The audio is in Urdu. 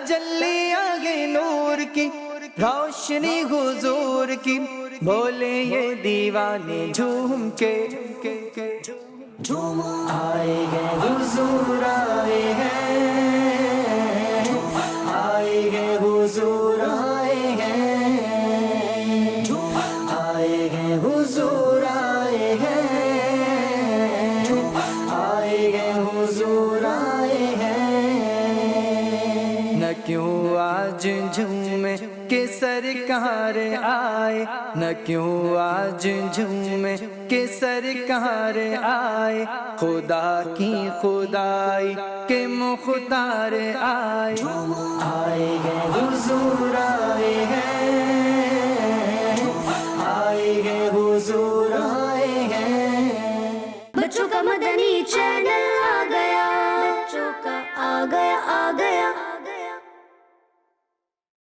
تجلی آگے نور کی روشنی حضور کی بولے یہ دیوانے جھوم کے آئے گئے حضور آئے ہیں آئے گئے حضور آئے ہیں آئے گئے حضور آئے ہیں آئے گئے حضور آئے ہیں نہ کیوں آج جھومے کہ سرکار آئے نہ کیوں آج جھومے کہ سرکار آئے خدا کی خدائی کے مختار آئے آئے گئے حضور